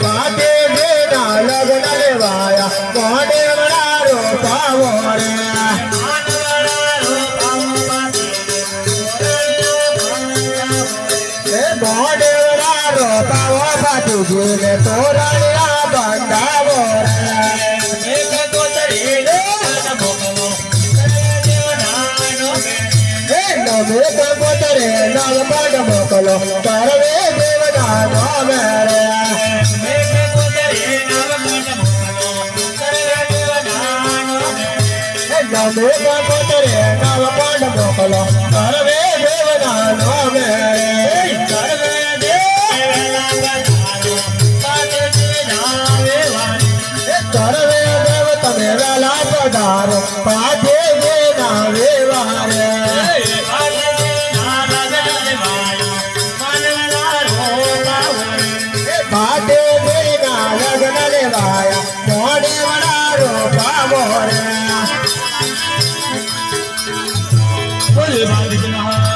ભાતે દેના લગ્ન લેવાયા મોડેવડા રોપાવો રે મોડેવડા રોપાવો ભાતીજીને તોરણિયા બંધાવો નવે કંકોતરે નવ પગ મોકલો કરવે દેવના નામે રે નવે કંકોતરે નવ પગ મોકલો કરવે દેવના નામે કરવે દેવ તમે વેલા પધારો પાછે દેના વેવારે ભાતે દેના લગ્ન લેવાયા મોડેવડા રોપાવો રે બોલ બાંધના